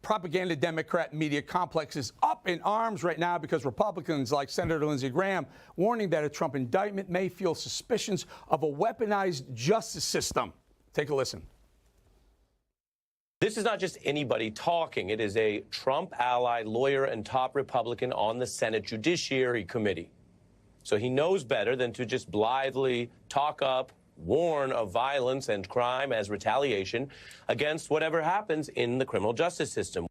propaganda Democrat media complex is up in arms right now because Republicans like Senator Lindsey Graham warning that a Trump indictment may fuel suspicions of a weaponized justice system. Take a listen. This is not just anybody talking. It is a Trump ally, lawyer, and top Republican on the Senate Judiciary Committee. So he knows better than to just blithely talk up, warn of violence and crime as retaliation against whatever happens in the criminal justice system.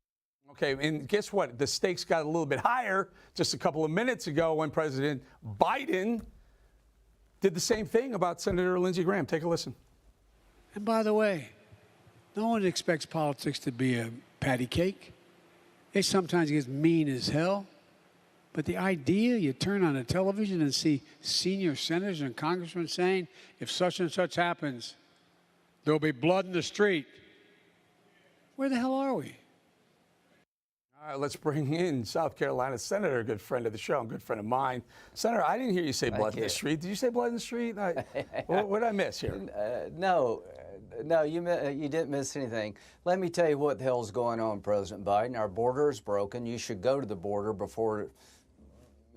Okay, and guess what? The stakes got a little bit higher just a couple of minutes ago when President Biden did the same thing about Senator Lindsey Graham. Take a listen. And by the way, no one expects politics to be a patty cake. It sometimes gets mean as hell. But the idea you turn on the television and see senior senators and congressmen saying, if such and such happens, there'll be blood in the street. Where the hell are we? All right, let's bring in South Carolina Senator, a good friend of the show, a good friend of mine. Senator, I didn't hear you say blood in the street. Did you say blood in the street? What did I miss here? No, you didn't miss anything. Let me tell you what the hell's going on, President Biden. Our border is broken. You should go to the border before,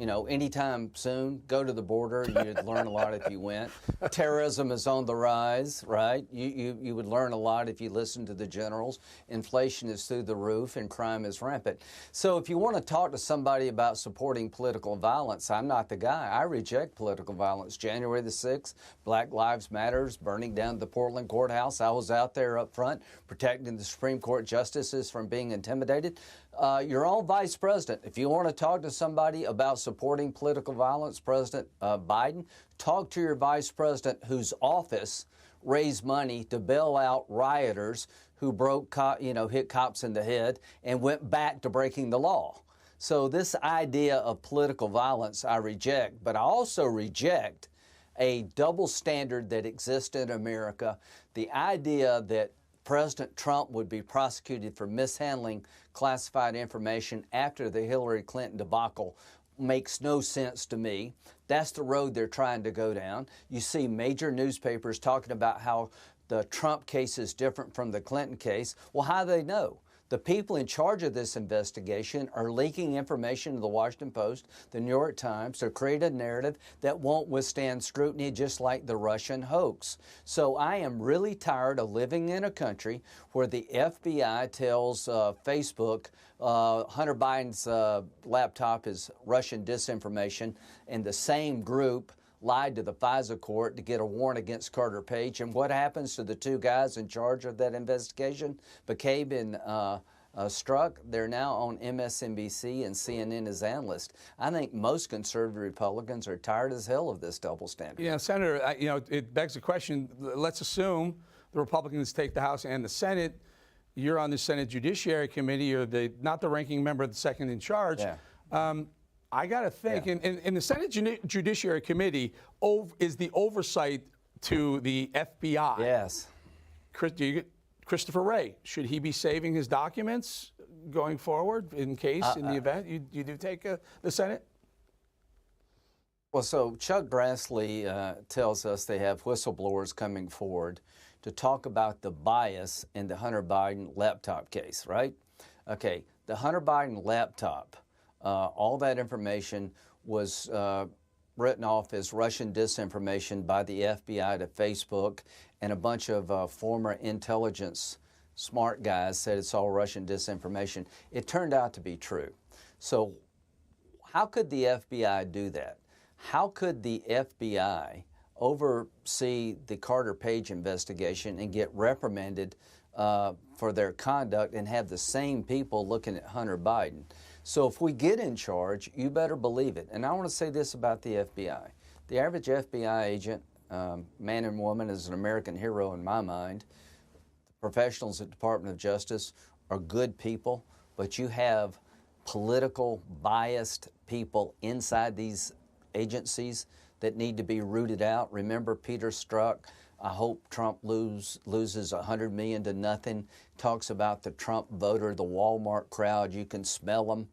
anytime soon. Go to the border. You'd learn a lot if you went. Terrorism is on the rise, right? You would learn a lot if you listened to the generals. Inflation is through the roof and crime is rampant. So if you want to talk to somebody about supporting political violence, I'm not the guy. I reject political violence. January the 6th, Black Lives Matters, burning down the Portland courthouse. I was out there up front protecting the Supreme Court justices from being intimidated. Your own vice president, if you want to talk to somebody about supporting political violence, President Biden, talk to your vice president whose office raised money to bail out rioters who hit cops in the head and went back to breaking the law. So this idea of political violence I reject, but I also reject a double standard that exists in America. The idea that President Trump would be prosecuted for mishandling classified information after the Hillary Clinton debacle makes no sense to me. That's the road they're trying to go down. You see major newspapers talking about how the Trump case is different from the Clinton case. Well, how do they know? The people in charge of this investigation are leaking information to the Washington Post, the New York Times, to create a narrative that won't withstand scrutiny, just like the Russian hoax. So I am really tired of living in a country where the FBI tells Facebook Hunter Biden's laptop is Russian disinformation, and the same group lied to the FISA court to get a warrant against Carter Page. And what happens to the two guys in charge of that investigation? McCabe and Strzok, they're now on MSNBC and CNN as analysts. I think most conservative Republicans are tired as hell of this double standard. Yeah, Senator, it begs the question, let's assume the Republicans take the House and the Senate. You're on the Senate Judiciary Committee. You're not the ranking member, the second in charge. Yeah. I got to think, in the Senate Judiciary Committee is the oversight to the FBI. Yes. Christopher Wray, should he be saving his documents going forward in case, in the event you do take the Senate? Well, so Chuck Grassley tells us they have whistleblowers coming forward to talk about the bias in the Hunter Biden laptop case, right? Okay, the Hunter Biden laptop, all that information was written off as Russian disinformation by the FBI to Facebook, and a bunch of former intelligence smart guys said it's all Russian disinformation. It turned out to be true. So how could the FBI do that? How could the FBI oversee the Carter Page investigation and get reprimanded for their conduct and have the same people looking at Hunter Biden? So if we get in charge, you better believe it. And I want to say this about the FBI. The average FBI agent, man and woman, is an American hero in my mind. The professionals at the Department of Justice are good people, but you have political, biased people inside these agencies that need to be rooted out. Remember Peter Strzok? I hope Trump loses $100 million to nothing. Talks about the Trump voter, the Walmart crowd. You can smell them.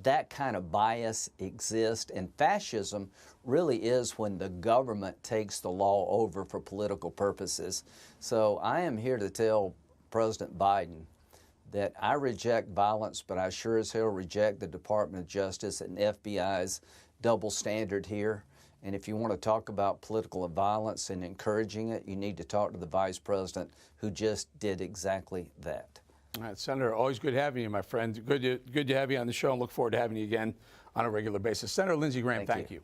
That kind of bias exists, and fascism really is when the government takes the law over for political purposes. So I am here to tell President Biden that I reject violence, but I sure as hell reject the Department of Justice and FBI's double standard here. And if you want to talk about political violence and encouraging it, you need to talk to the Vice President who just did exactly that. All right, Senator, always good having you, my friend. Good to have you on the show, and look forward to having you again on a regular basis. Senator Lindsey Graham, thank you.